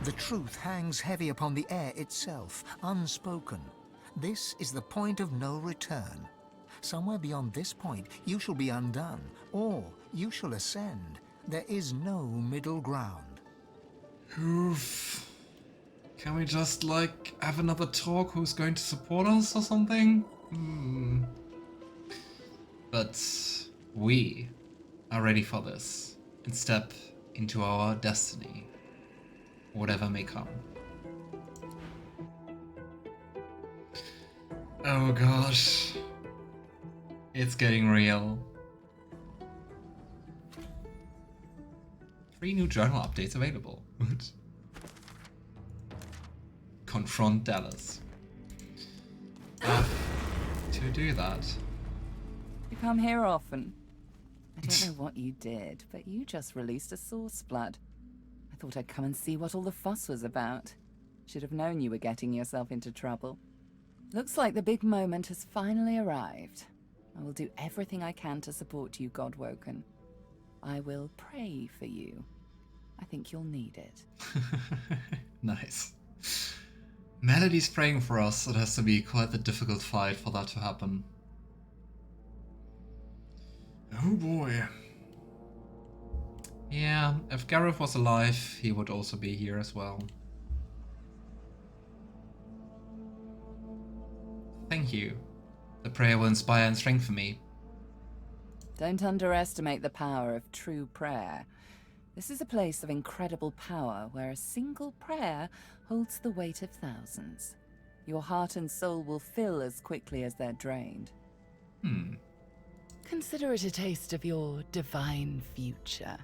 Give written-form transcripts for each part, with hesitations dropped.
The truth hangs heavy upon the air itself, unspoken. This is the point of no return. Somewhere beyond this point, you shall be undone, or you shall ascend. There is no middle ground. Oof. Can we just, like, have another talk who's going to support us or something? But we are ready for this and step into our destiny, whatever may come. Oh gosh, it's getting real. 3 new journal updates available. Confront Dallis. To do that. You come here often. I don't know what you did, but you just released a source blood. I thought I'd come and see what all the fuss was about. Should have known you were getting yourself into trouble. Looks like the big moment has finally arrived. I will do everything I can to support you, Godwoken. I will pray for you. I think you'll need it. Nice. Melody's praying for us. It has to be quite a difficult fight for that to happen. Oh boy. Yeah, if Gareth was alive, he would also be here as well. Thank you. The prayer will inspire and strengthen me. Don't underestimate the power of true prayer. This is a place of incredible power where a single prayer holds the weight of thousands. Your heart and soul will fill as quickly as they're drained. Consider it a taste of your divine future.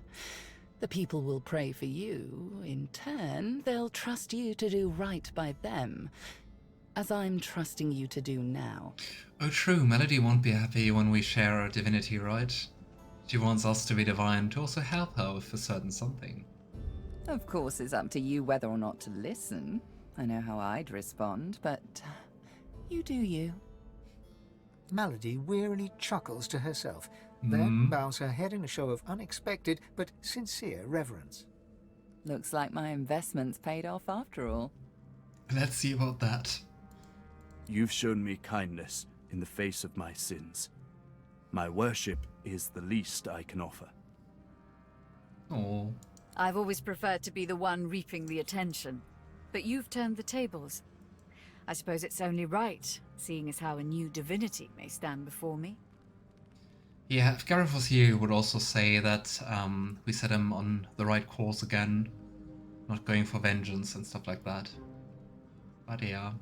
The people will pray for you. In turn, they'll trust you to do right by them, as I'm trusting you to do now. Oh true, Melody won't be happy when we share our divinity, right? She wants us to be divine to also help her with a certain something. Of course, it's up to you whether or not to listen. I know how I'd respond, but you do you. Melody wearily chuckles to herself, then bows her head in a show of unexpected but sincere reverence. Looks like my investment's paid off after all. Let's see about that. You've shown me kindness in the face of my sins. My worship is the least I can offer. Oh. I've always preferred to be the one reaping the attention, but you've turned the tables. I suppose it's only right, seeing as how a new divinity may stand before me. Yeah, if Gareth was here, he would also say that we set him on the right course again, not going for vengeance and stuff like that. But yeah,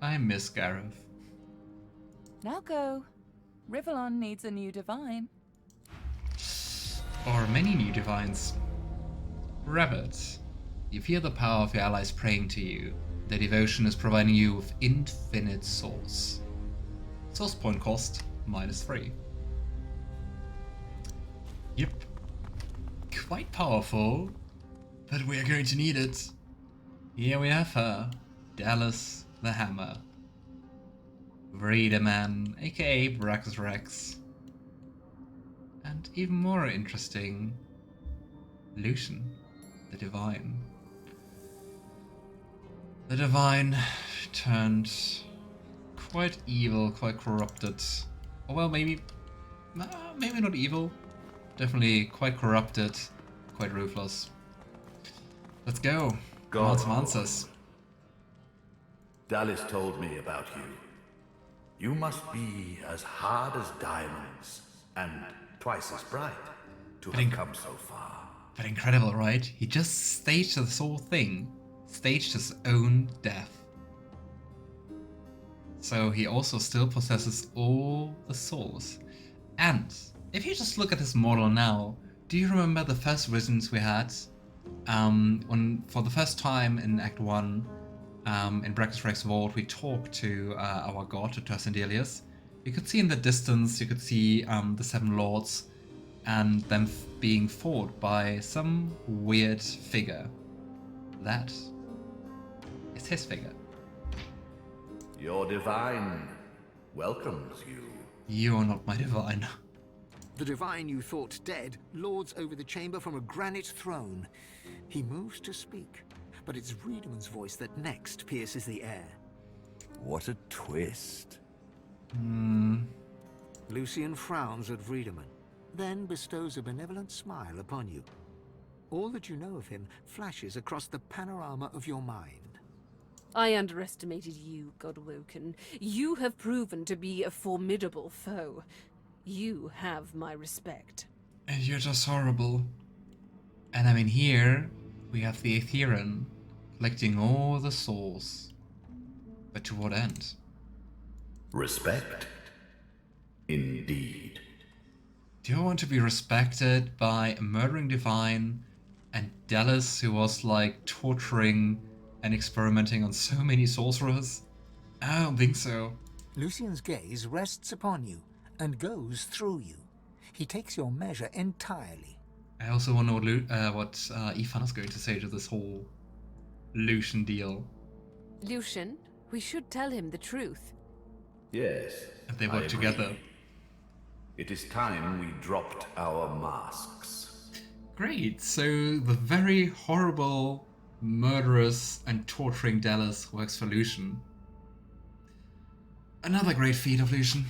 I miss Gareth. Now go. Rivellon needs a new divine. Or many new divines. Rabbit, you feel the power of your allies praying to you. Their devotion is providing you with infinite source. Source point cost -3. Yep. Quite powerful, but we are going to need it. Here we have her, Dallis the Hammer. Man, aka Braccus Rex. And even more interesting, Lucian, the Divine. The Divine turned quite evil, quite corrupted. Or well, maybe not evil. Definitely quite corrupted, quite ruthless. Let's go. Want some answers. Dallis told me about you. You must be as hard as diamonds and twice as bright to have come so far. But incredible, right? He just staged this whole thing. Staged his own death. So he also still possesses all the souls. And if you just look at his model now, do you remember the first visions we had? When for the first time in Act 1, in Braccus Rex Vault, we talked to our god, to Dallis. You could see in the distance, you could see the Seven Lords and them being fought by some weird figure. That is his figure. Your divine welcomes you. You are not my divine. The divine you thought dead lords over the chamber from a granite throne. He moves to speak, but it's Riedeman's voice that next pierces the air. What a twist. Lucian frowns at Riedemann, then bestows a benevolent smile upon you. All that you know of him flashes across the panorama of your mind. I underestimated you, Godwoken. You have proven to be a formidable foe. You have my respect. And you're just horrible. And I mean, here we have the Aetherian collecting all the souls. But to what end? Respect? Indeed. Do you want to be respected by a murdering divine and Dallis, who was like torturing and experimenting on so many sorcerers? I don't think so. Lucian's gaze rests upon you and goes through you. He takes your measure entirely. I also want to know what Ifan is going to say to this whole Lucian deal. Lucian, we should tell him the truth. Yes. If they I work agree. together. It is time we dropped our masks. Great, so the very horrible, murderous and torturing Dallis works for Lucian. Another great feat of Lucian.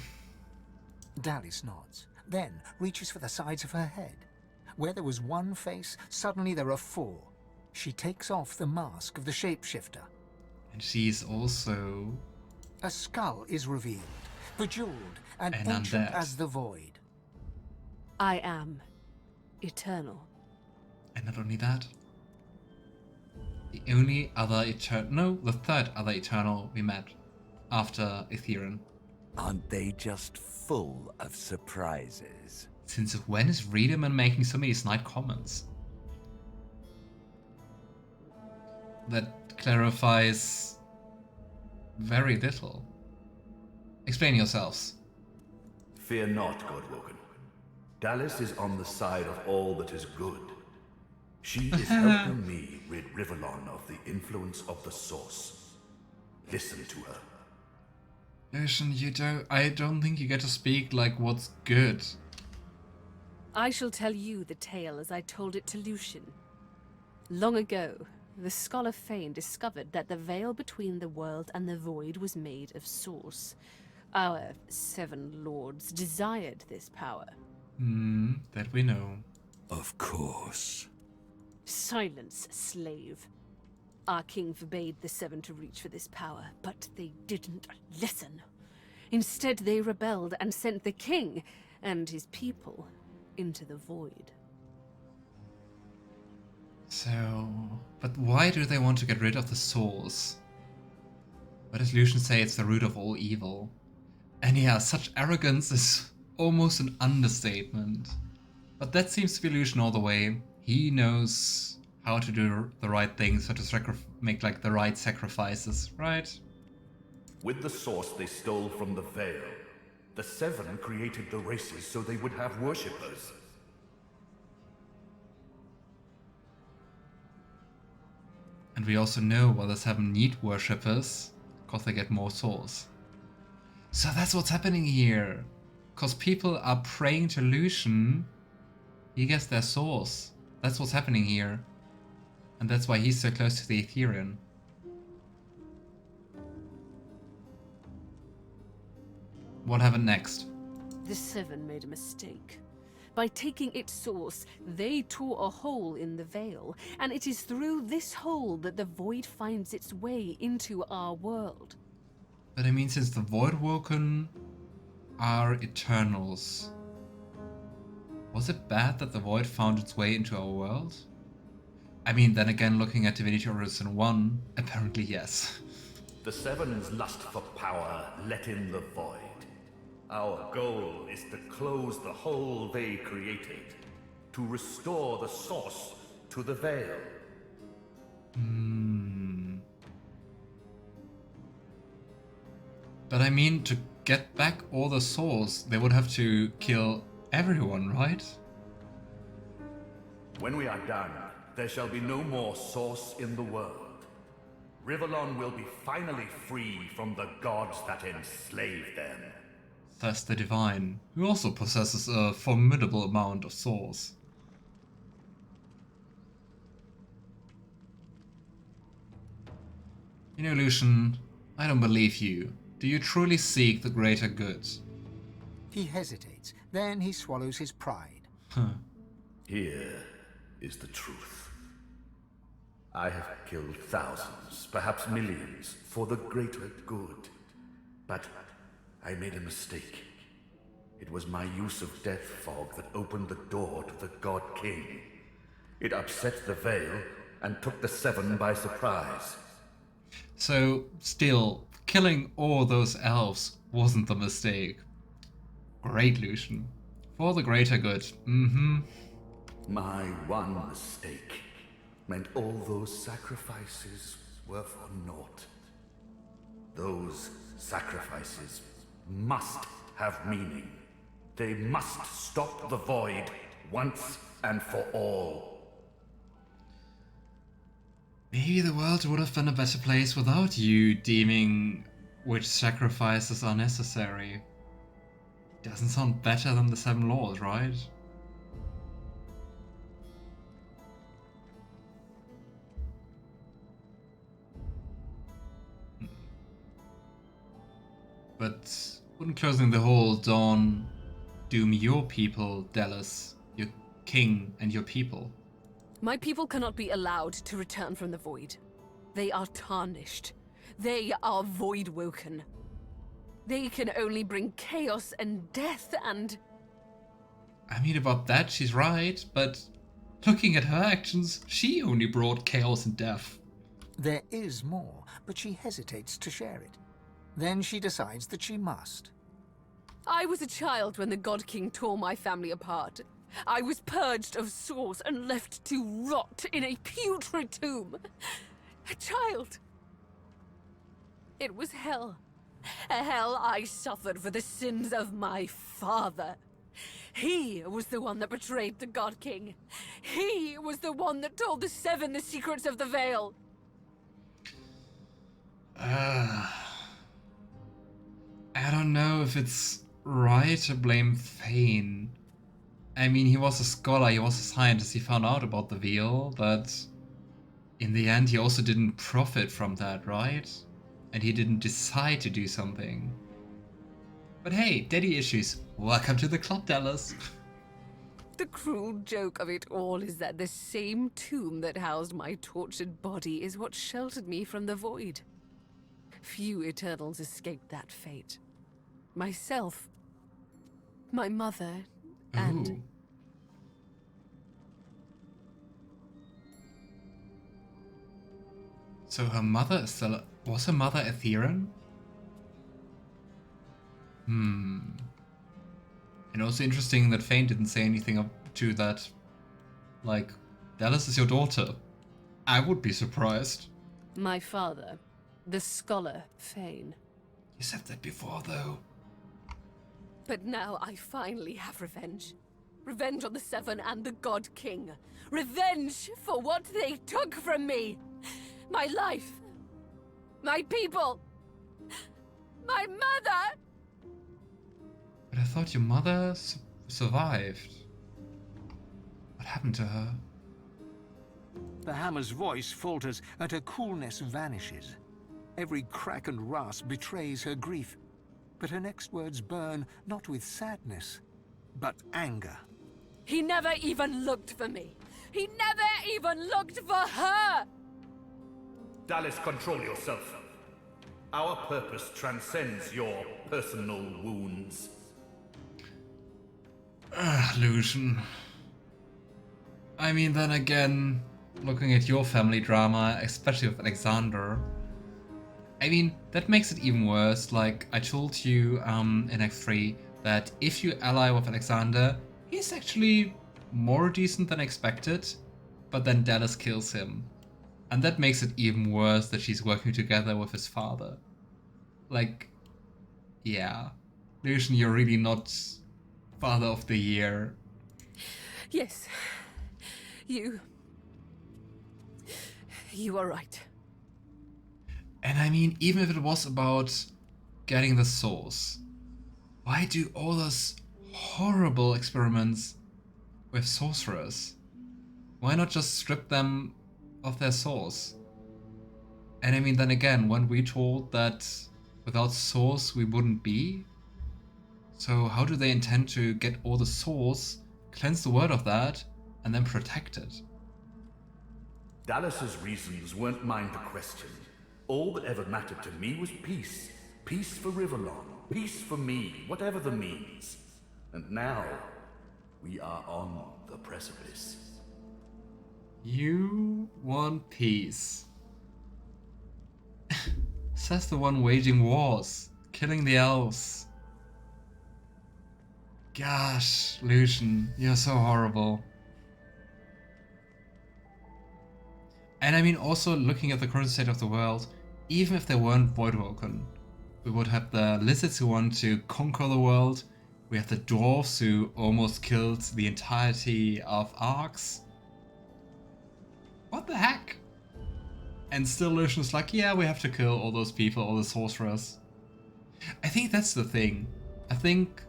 Dallis nods, then reaches for the sides of her head. Where there was one face, suddenly there are four. She takes off the mask of the shapeshifter. And she's also... A skull is revealed, bejeweled and And ancient undead. as the void. I am eternal. And not only that, the only other Eternal... No, the third other Eternal we met after Aetherian. Aren't they just full of surprises? Since when is Riedemann making so many snide comments? That clarifies very little. Explain yourselves. Fear not, Godwoken. Dallis is on the side of all that is good. She is helping me rid Rivellon of the influence of the Source. Listen to her. Lucian, I don't think you get to speak like what's good. I shall tell you the tale as I told it to Lucian. Long ago, the scholar Fane discovered that the veil between the world and the void was made of source. Our 7 lords desired this power. That we know. Of course. Silence, slave. Our king forbade the 7 to reach for this power, but they didn't listen. Instead, they rebelled and sent the king and his people into the void. So, but why do they want to get rid of the source? What does Lucian say? It's the root of all evil. And yeah, such arrogance is almost an understatement. But that seems to be Lucian all the way. He knows how to do the right things, how to make like the right sacrifices, right? With the Source they stole from the Veil. The 7 created the races so they would have worshippers. And we also know why the 7 need worshippers, because they get more souls. So that's what's happening here. Because people are praying to Lucian, he gets their souls. That's what's happening here. And that's why he's so close to the Aetherian. What happened next? The 7 made a mistake. By taking its source, they tore a hole in the veil, and it is through this hole that the void finds its way into our world. But I mean, since the Voidwoken are Eternals, was it bad that the Void found its way into our world? I mean, then again, looking at Divinity Original Sin 1, apparently yes. The 7's lust for power let in the void. Our goal is to close the hole they created, to restore the Source to the Veil. But I mean, to get back all the souls, they would have to kill everyone, right? When we are done, there shall be no more Source in the world. Rivellon will be finally free from the gods that enslaved them. Thus the Divine, who also possesses a formidable amount of souls. You know, Lucian, I don't believe you. Do you truly seek the greater good? He hesitates, then he swallows his pride. Here is the truth. I have killed thousands, perhaps millions, for the greater good. But I made a mistake. It was my use of death fog that opened the door to the God King. It upset the Veil and took the Seven by surprise. So, still, killing all those elves wasn't the mistake. Great, Lucian. For the greater good. Mm-hmm. My one mistake meant all those sacrifices were for naught. Those sacrifices must have meaning. They must stop the void once and for all. Maybe the world would have been a better place without you deeming which sacrifices are necessary. Doesn't sound better than the Seven Laws, right? But wouldn't closing the whole dawn doom your people, Dallis, your king and your people? My people cannot be allowed to return from the void. They are tarnished. They are void-woken. They can only bring chaos and death and... I mean, about that she's right, but looking at her actions, she only brought chaos and death. There is more, but she hesitates to share it. Then she decides that she must. I was a child when the God King tore my family apart. I was purged of source and left to rot in a putrid tomb. A child. It was hell. A hell I suffered for the sins of my father. He was the one that betrayed the God King. He was the one that told the Seven the secrets of the Veil. I don't know if it's right to blame Fane. I mean, he was a scholar, he was a scientist, he found out about the Veil, but in the end he also didn't profit from that, right? And he didn't decide to do something. But hey, daddy issues. Welcome to the club, Dallis. The cruel joke of it all is that the same tomb that housed my tortured body is what sheltered me from the void. Few Eternals escaped that fate. Myself, my mother, and... Ooh. So her mother is still... Was her mother Etherean? And also interesting that Fane didn't say anything up to that. Like, Dallis is your daughter. I would be surprised. my father, the scholar Fane. You said that before, though. But now I finally have revenge. Revenge on the Seven and the God King. Revenge for what they took from me! My life! My people! My mother! But I thought your mother survived. What happened to her? The hammer's voice falters and her coolness vanishes. Every crack and rasp betrays her grief. But her next words burn not with sadness, but anger. He never even looked for me. He never even looked for her! Dallis, control yourself. Our purpose transcends your personal wounds. Lucian. I mean, then again, looking at your family drama, especially with Alexander, I mean, that makes it even worse. Like, I told you in Act 3 that if you ally with Alexander, he's actually more decent than expected, but then Dallis kills him. And that makes it even worse that she's working together with his father. Like, yeah. Lucian, you're really not Father of the Year. Yes. You are right. And I mean, even if it was about getting the source, why do all those horrible experiments with sorcerers? Why not just strip them of their source? And I mean, then again, weren't we told that without souls we wouldn't be? So how do they intend to get all the souls, cleanse the world of that, and then protect it? Dallas's reasons weren't mine to question. All that ever mattered to me was peace. Peace for Rivellon. Peace for me, whatever the means. And now, we are on the precipice. You want peace. Says the one waging wars, killing the elves. Gosh, Lucian, you're so horrible. And I mean, also looking at the current state of the world, even if there weren't Voidwoken, we would have the lizards who want to conquer the world, we have the dwarves who almost killed the entirety of Arx. What the heck? And still Lucian's like, yeah, we have to kill all those people, all the sorcerers. I think that's the thing. I think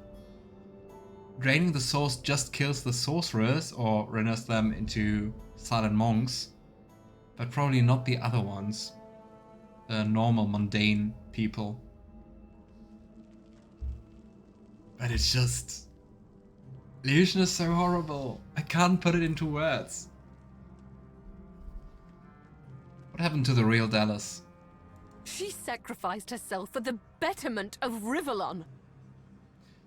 draining the souls just kills the sorcerers or renders them into silent monks, but probably not the other ones. The normal, mundane people. But it's just... Lucian is so horrible. I can't put it into words. What happened to the real Dallis? She sacrificed herself for the betterment of Rivellon.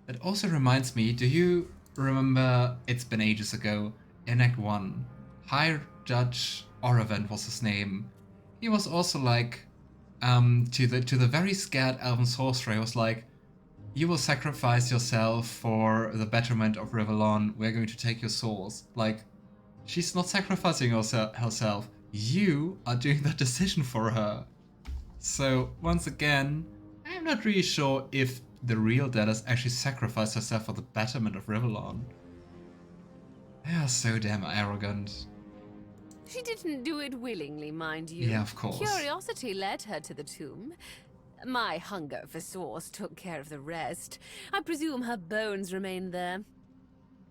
That also reminds me, do you remember, it's been ages ago, in Act 1, High Judge Oravent was his name. He was also like, to the very scared elven sorcerer, he was like, you will sacrifice yourself for the betterment of Rivellon, we're going to take your souls. Like, she's not sacrificing herself, you are doing that decision for her. So, once again, I'm not really sure if the real Dallis actually sacrificed herself for the betterment of Rivellon. They are so damn arrogant. She didn't do it willingly, mind you. Yeah, of course. Curiosity led her to the tomb. My hunger for source took care of the rest. I presume her bones remain there.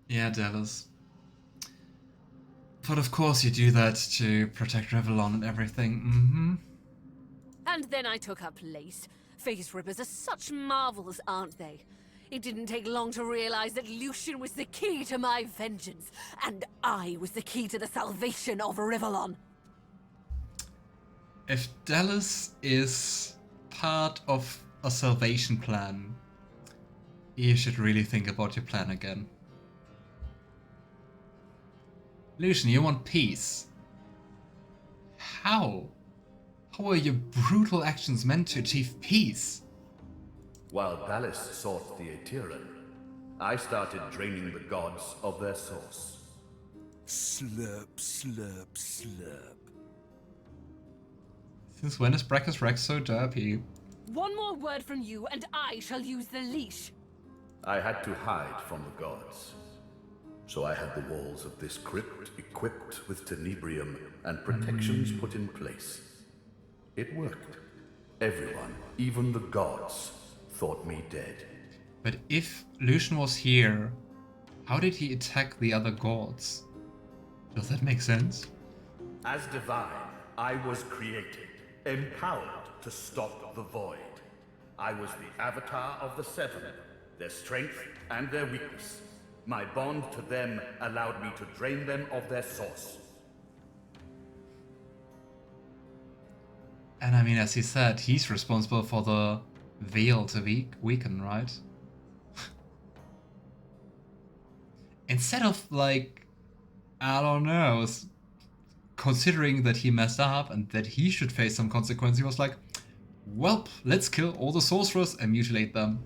Yeah, Dallis. But of course you do that to protect Rivellon and everything, And then I took her place. Face rippers are such marvels, aren't they? It didn't take long to realize that Lucian was the key to my vengeance, and I was the key to the salvation of Rivellon. If Dallis is part of a salvation plan, you should really think about your plan again. Lucian, you want peace. How? How are your brutal actions meant to achieve peace? While Dallis sought the Aetheran, I started draining the gods of their source. Slurp, slurp, slurp. Since when is Braccus Rex so derpy? One more word from you, and I shall use the leash. I had to hide from the gods. So I had the walls of this crypt equipped with tenebrium and protections put in place. It worked. Everyone, even the gods, thought me dead. But if Lucian was here, how did he attack the other gods? Does that make sense? As divine, I was created, empowered to stop the void. I was the avatar of the Seven, their strength and their weakness. My bond to them allowed me to drain them of their source. And I mean, as he said, he's responsible for the veil to weaken, right? Instead of, like, I don't know, considering that he messed up and that he should face some consequence, he was like, welp, let's kill all the sorcerers and mutilate them.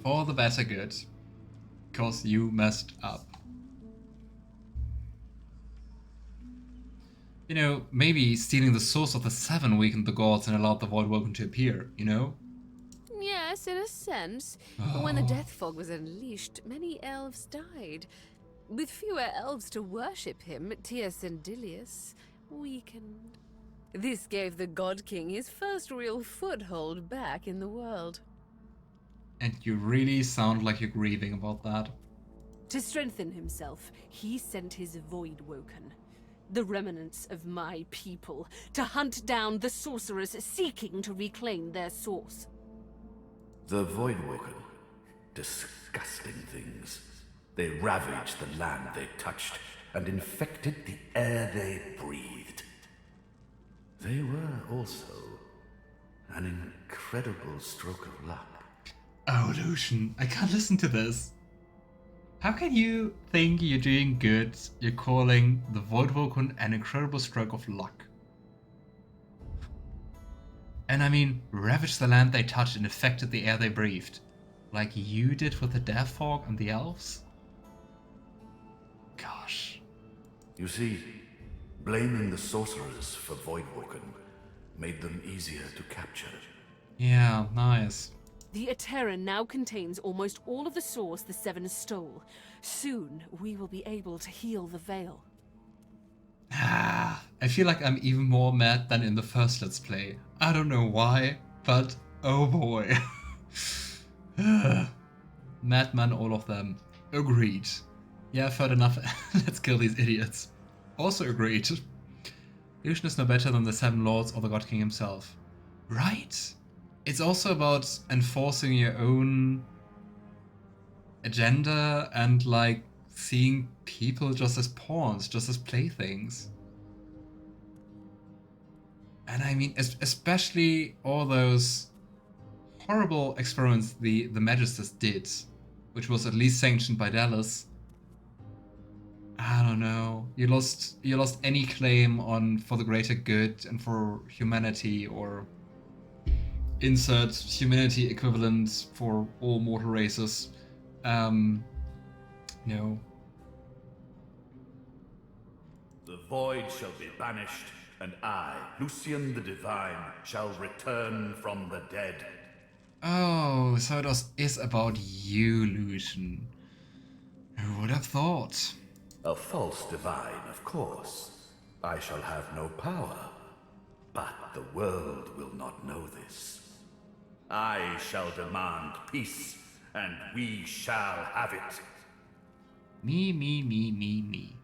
For the better good. Because you messed up. You know, maybe stealing the source of the Seven weakened the gods and allowed the Voidwoken to appear, you know? Yes, in a sense. But when the death fog was unleashed, many elves died. With fewer elves to worship him, Tias and Dilius weakened. This gave the God King his first real foothold back in the world. And you really sound like you're grieving about that. To strengthen himself, he sent his Voidwoken. the remnants of my people, to hunt down the sorcerers seeking to reclaim their source. The Voidwalker. Disgusting things. They ravaged the land they touched and infected the air they breathed. They were also an incredible stroke of luck. Oh, Lucian, I can't listen to this. How can you think you're doing good? You're calling the Voidwalker an incredible stroke of luck. And I mean, ravaged the land they touched and affected the air they breathed. Like you did with the Death Fog and the elves? Gosh. You see, blaming the sorcerers for Voidwalker made them easier to capture. Yeah, nice. The Eterran now contains almost all of the source the Seven stole. Soon, we will be able to heal the Veil. I feel like I'm even more mad than in the first Let's Play. I don't know why, but oh boy. Madman, all of them. Agreed. Yeah, I've heard enough. Let's kill these idiots. Also agreed. Lucian is no better than the Seven Lords or the God King himself. Right? It's also about enforcing your own agenda and like seeing people just as pawns, just as playthings. And I mean, especially all those horrible experiments the Magisters did, which was at least sanctioned by Dallis. I don't know. You lost any claim on for the greater good and for humanity, or insert humanity equivalent for all mortal races. No. The void shall be banished, and I, Lucian the Divine, shall return from the dead. Oh, so it is about you, Lucian. Who would have thought? A false divine, of course. I shall have no power, but the world will not know this. I shall demand peace, and we shall have it. Me.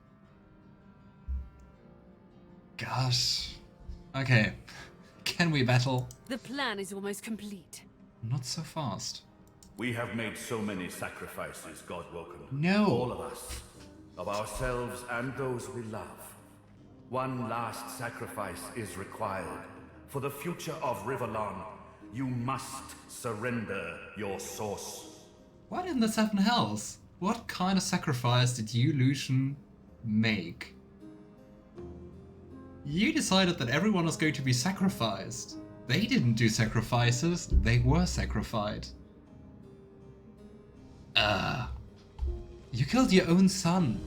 Gosh. Okay. Can we battle? The plan is almost complete. Not so fast. We have made so many sacrifices, Godwoken. No. All of us. Of ourselves and those we love. One last sacrifice is required. For the future of Rivellon, you must surrender your source. What in the Seven Hells? What kind of sacrifice did you, Lucian, make? You decided that everyone was going to be sacrificed. They didn't do sacrifices, they were sacrificed. You killed your own son.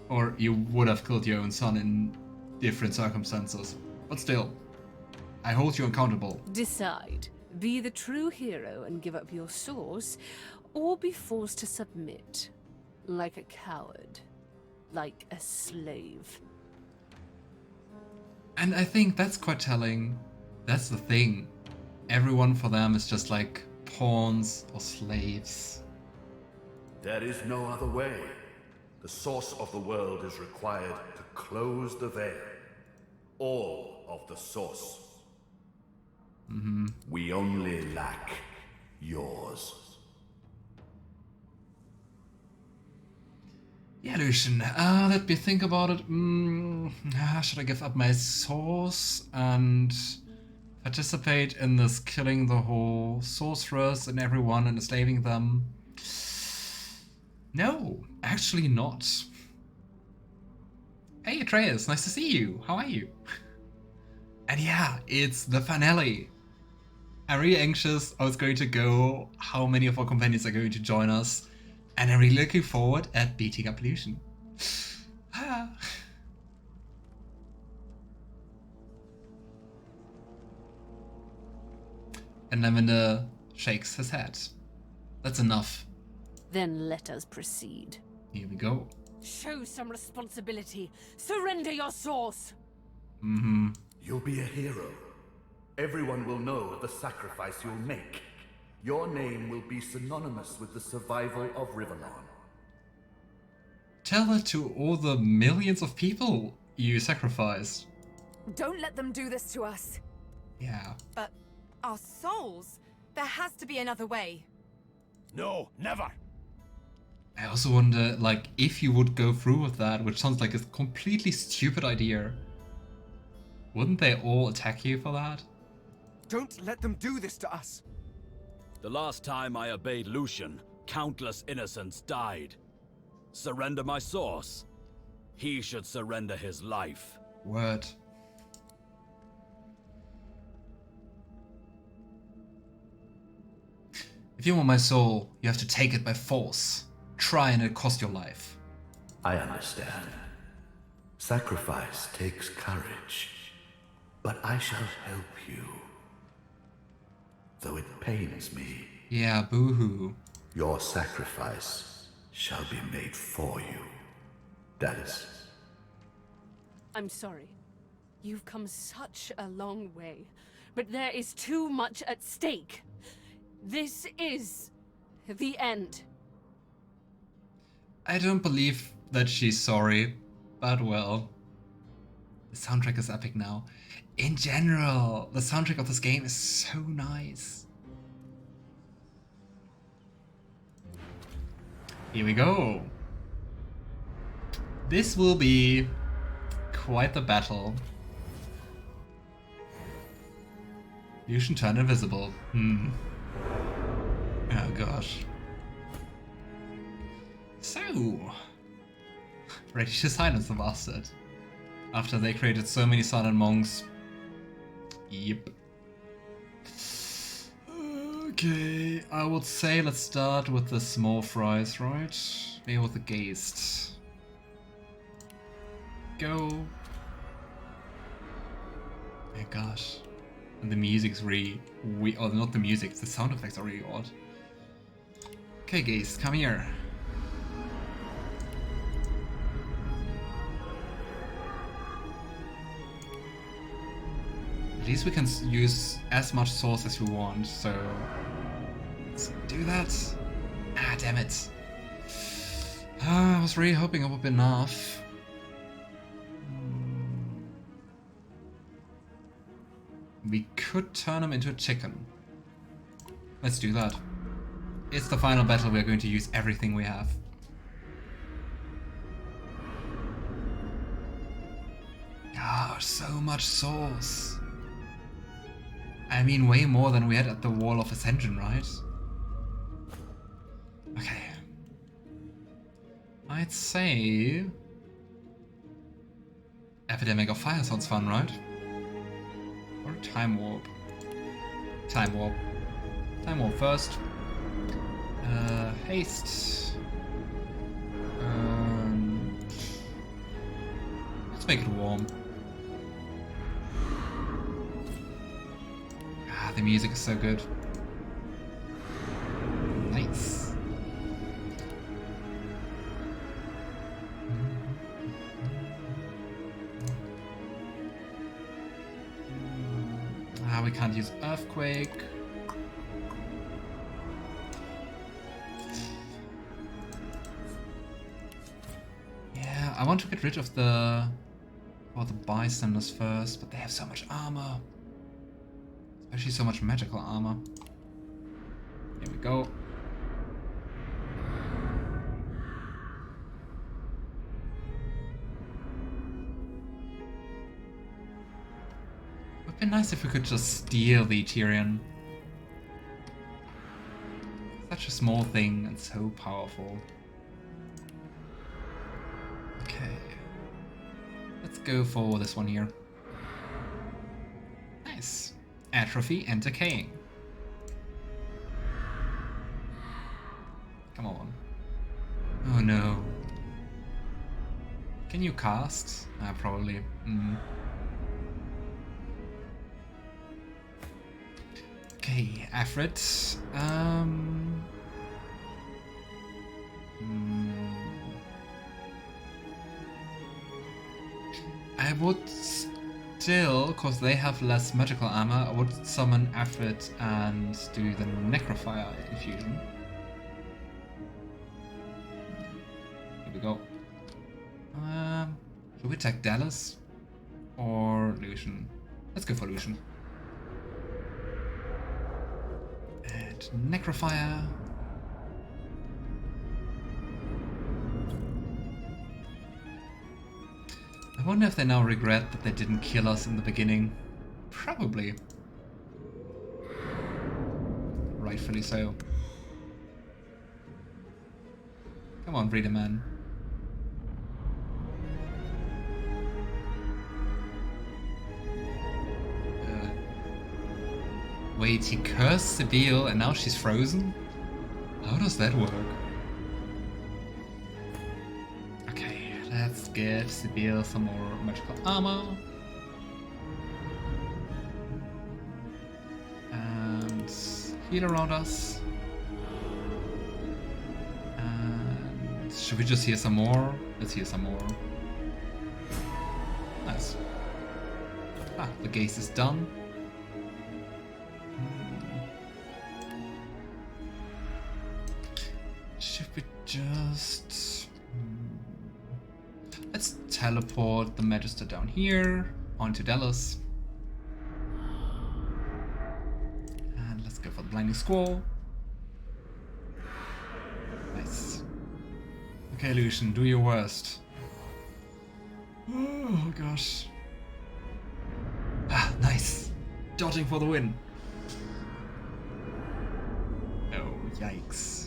Or you would have killed your own son in different circumstances. But still, I hold you accountable. Decide. Be the true hero and give up your source, or be forced to submit. Like a coward. Like a slave. And I think that's quite telling. That's the thing. Everyone for them is just like pawns or slaves. There is no other way. The source of the world is required to close the veil. All of the source. We only lack yours. Yeah, Lucian, let me think about it. Should I give up my source and participate in this killing the whole sorcerers and everyone and enslaving them? No, actually not. Hey Atreus, nice to see you. How are you? And yeah, it's the finale. I'm really anxious how it's going to go, how many of our companions are going to join us, and I'm really looking forward at beating up Lucian. And Lavender shakes his head. That's enough. Then let us proceed. Here we go. Show some responsibility. Surrender your source. You'll be a hero. Everyone will know of the sacrifice you'll make. Your name will be synonymous with the survival of Rivellon. Tell that to all the millions of people you sacrificed. Don't let them do this to us. Yeah. But our souls? There has to be another way. No, never. I also wonder, like, if you would go through with that, which sounds like a completely stupid idea, wouldn't they all attack you for that? Don't let them do this to us. The last time I obeyed Lucian, countless innocents died. Surrender my source. He should surrender his life. Word. If you want my soul, you have to take it by force. Try and it cost your life. I understand. Sacrifice takes courage, but I shall help you. Though it pains me, Yeah, boo-hoo. your sacrifice shall be made for you. Dallis. I'm sorry. You've come such a long way, but there is too much at stake. This is the end. I don't believe that she's sorry, but well. The soundtrack is epic now. In general, the soundtrack of this game is so nice. Here we go. This will be quite the battle. Lucian turned invisible. Oh gosh. So, ready to silence the bastard. After they created so many silent monks. Yep. Okay, I would say let's start with the small fries, right? Maybe with the Geist. Go. Oh gosh. And the music's really weird. Oh, not the music, the sound effects are really odd. Okay, Geist, come here. At least we can use as much source as we want, so let's do that. Ah, damn it. I was really hoping it would be enough. We could turn him into a chicken. Let's do that. It's the final battle, we are going to use everything we have. Ah, so much sauce. I mean, way more than we had at the Wall of Ascension, right? Okay. I'd say... Epidemic of Fire sounds fun, right? Or Time Warp. Time Warp. Time Warp first. Haste. Let's make it warm. Ah, the music is so good. Nice. Ah, we can't use Earthquake. Yeah, I want to get rid of the bystanders first, but they have so much armor. Especially so much magical armor. Here we go. Would be nice if we could just steal the Tyrion. Such a small thing and so powerful. Okay. Let's go for this one here. Nice. Atrophy and decaying. Come on. Oh no. Can you cast? Probably. Okay, Afrit. I would still, because they have less magical armor, I would summon Afrit and do the Necrofire infusion. Here we go. Should we attack Dallis? Or Lucian? Let's go for Lucian. And Necrofire. I wonder if they now regret that they didn't kill us in the beginning. Probably. Rightfully so. Come on, Breeder Man. Wait, he cursed Sebille and now she's frozen? How does that work? Okay, let's get Sebille some more magical armor. And heal around us. And should we just heal some more? Let's heal some more. Nice. Ah, the gaze is done. Should we just... Let's teleport the Magister down here, onto Dallis. And let's go for the Blinding Squall. Nice. Okay, Lucian, do your worst. Oh gosh. Ah, nice. Dodging for the win. Oh, yikes.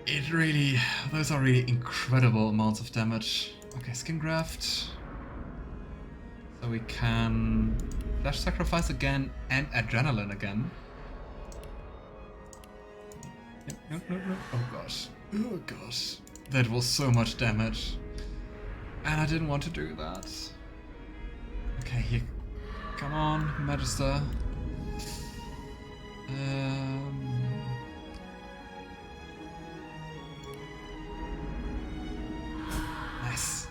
It really... Those are really incredible amounts of damage. Okay, Skin Graft. So we can... Flash Sacrifice again and Adrenaline again. No. Oh gosh. Oh gosh. That was so much damage. And I didn't want to do that. Okay, here. Come on, Magister. Nice.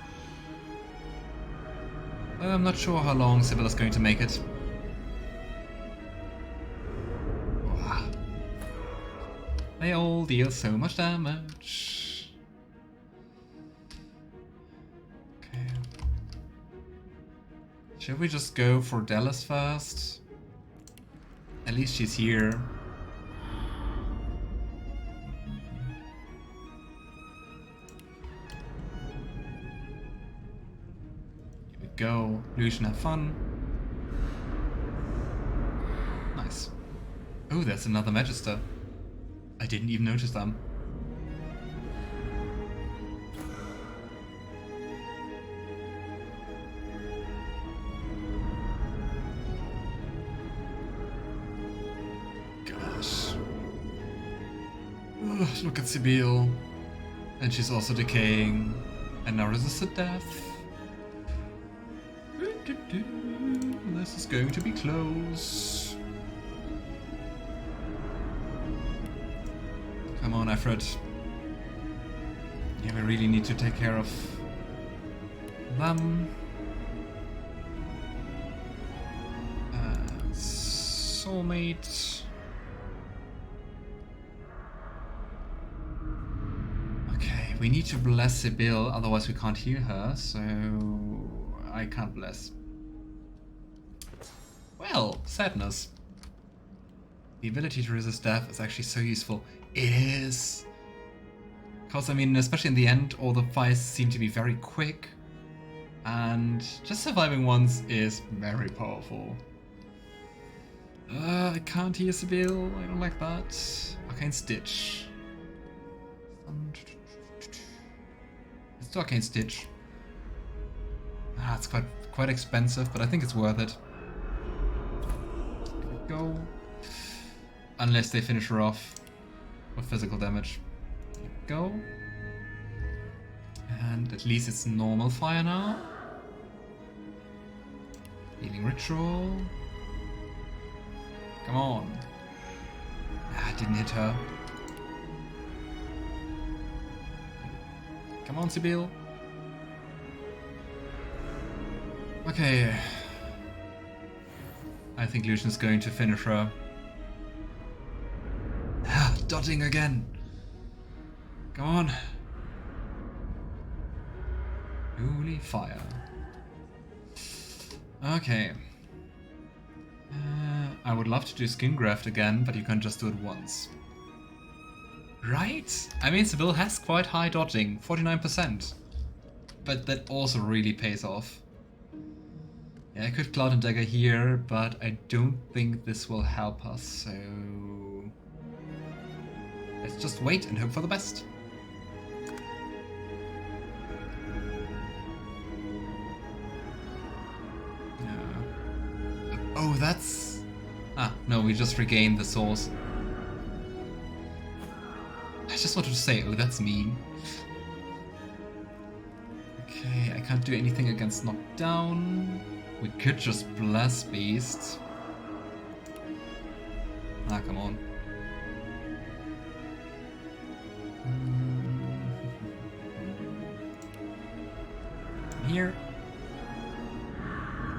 I'm not sure how long Sebille is going to make it. Wow. They all deal so much damage. Okay. Should we just go for Dallis first? At least she's here. Here we go. Lucian, have fun. Nice. Oh, there's another Magister. I didn't even notice them. Gosh. Ugh, look at Sebille. And she's also decaying. And now resisted death. This is going to be close. Come on, Ifrit. Yeah, we really need to take care of them. Soulmate. Okay, we need to bless Sebille, otherwise we can't heal her, so I can't bless. Well, sadness. The ability to resist death is actually so useful. It is. Because, I mean, especially in the end, all the fights seem to be very quick. And just surviving once is very powerful. I can't hear Sebille. I don't like that. Arcane Stitch. It's Arcane Stitch. Ah, it's quite expensive, but I think it's worth it. Here we go. Unless they finish her off with physical damage. Here we go. And at least it's normal fire now. Healing Ritual. Come on. Ah, didn't hit her. Come on, Sebille. Okay. I think Lucian's going to finish her. Ah, dodging again. Come on. Holy fire. Okay. I would love to do skin graft again, but you can just do it once. Right? I mean, Sebille has quite high dodging, 49%. But that also really pays off. Yeah, I could Cloud and Dagger here, but I don't think this will help us, so... let's just wait and hope for the best. Oh, that's... ah, no, we just regained the source. I just wanted to say, oh, that's mean. Okay, I can't do anything against knockdown. We could just bless Beast. Ah, come on. Here.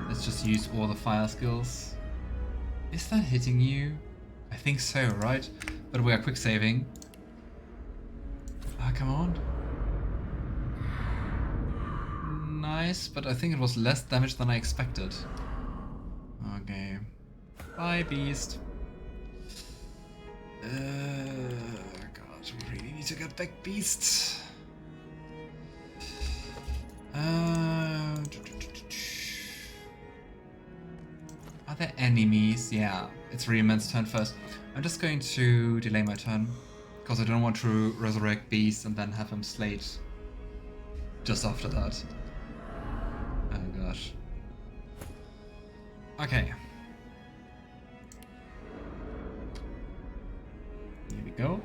Let's just use all the fire skills. Is that hitting you? I think so, right? But we are quick saving. Ah, come on. Nice, but I think it was less damage than I expected. Okay. Bye, Beast. God, we really need to get back Beast. Are there enemies? Yeah, it's Reman's turn first. I'm just going to delay my turn, because I don't want to resurrect Beast and then have him slayed just after that. Oh gosh. Okay. Here we go.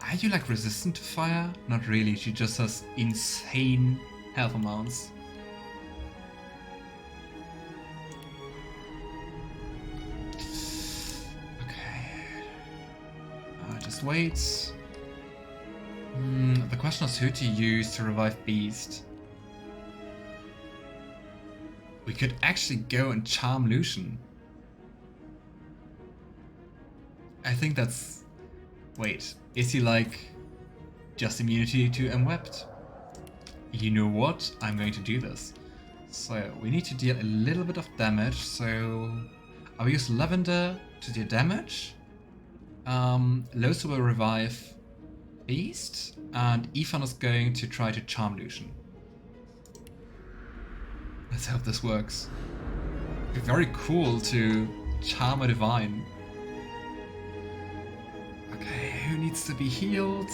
Are you like resistant to fire? Not really, she just has insane health amounts. Just wait. The question is who to use to revive Beast. We could actually go and charm Lucian. I think that's... wait, is he like just immunity to Emwept? You know what? I'm going to do this. So we need to deal a little bit of damage, so I'll use Lavender to deal damage. Lohse will revive Beast, and Ifan is going to try to charm Lucian. Let's hope this works. It'd be very cool to charm a divine. Okay, who needs to be healed?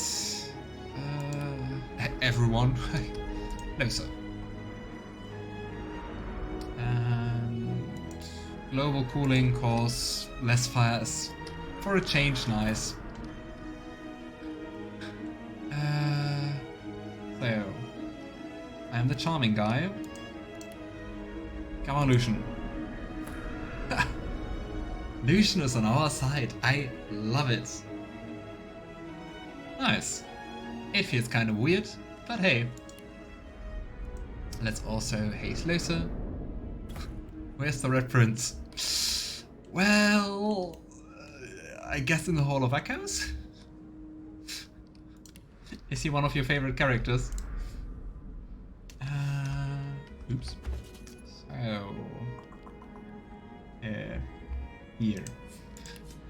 Everyone. Lohse. And global cooling cause less fire is for a change nice. So, I am the charming guy. Come on, Lucian. Lucian is on our side. I love it. Nice. It feels kind of weird, but hey. Let's also haste Lohse. Where's the Red Prince? Well, I guess in the Hall of Echoes? Is he one of your favorite characters? Oops. So... here.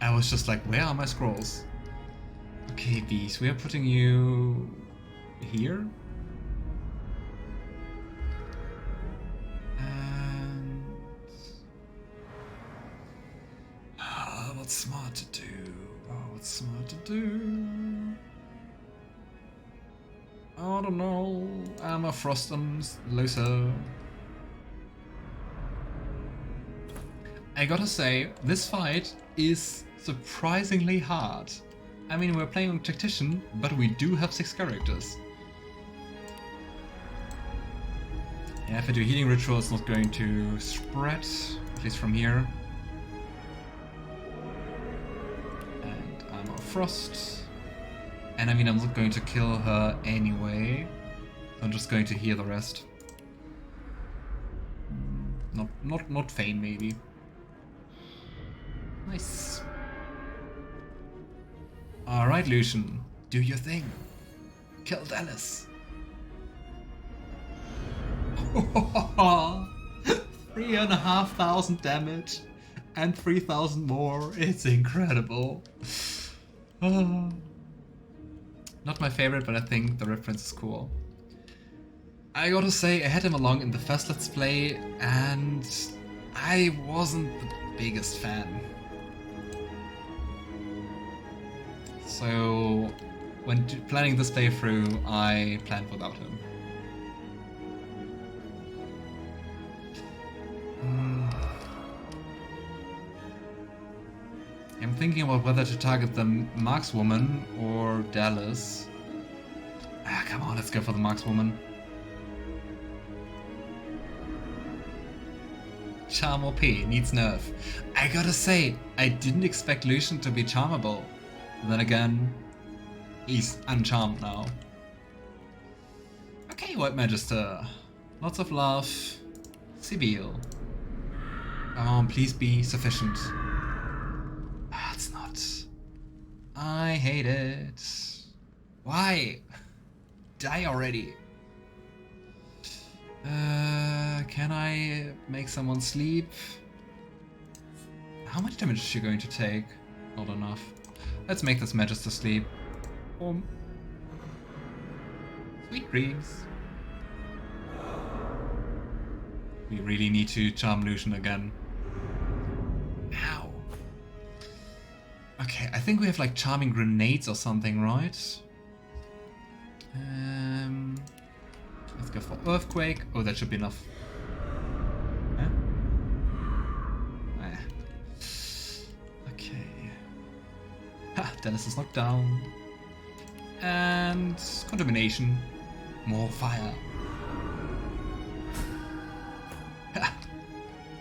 I was just like, where are my scrolls? Okay, Beast, we are putting you... here? And... what's smart to do? Oh, what's smart to do? I don't know. Armor Frost and Lohse. I gotta say, this fight is surprisingly hard. I mean, we're playing on Tactician, but we do have 6 characters. Yeah, if I do Healing Ritual, it's not going to spread, at least from here. And Armor Frost. And I mean, I'm not going to kill her anyway. I'm just going to heal the rest. Not Fane, maybe. Nice. Alright, Lucian. Do your thing. Kill Dallis. 3,500 damage and 3,000 more. It's incredible. Oh. Not my favorite, but I think the reference is cool. I gotta say, I had him along in the first Let's Play, and I wasn't the biggest fan. So, when planning this playthrough, I planned without him. I'm thinking about whether to target the markswoman or Dallis. Ah, come on, let's go for the markswoman. Charm OP, needs nerf. I gotta say, I didn't expect Lucian to be charmable. Then again, he's uncharmed now. Okay, White Magister. Lots of love. Sebille. Please be sufficient. It's not. I hate it. Why? Die already. Can I make someone sleep? How much damage is she going to take? Not enough. Let's make this Magister sleep. Sweet dreams. We really need to charm Lucian again. Ow. Okay, I think we have like charming grenades or something, right? Let's go for Earthquake. Oh, that should be enough. Huh? Okay. Ha! Dallis is knocked down. And Contamination. More fire. Ha!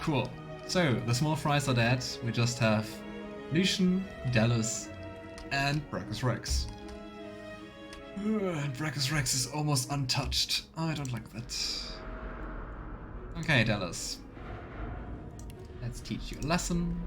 Cool. So, the small fries are dead. We just have Lucian, Dallis, and Braccus Rex. And Braccus Rex is almost untouched. I don't like that. Okay, Dallis. Let's teach you a lesson.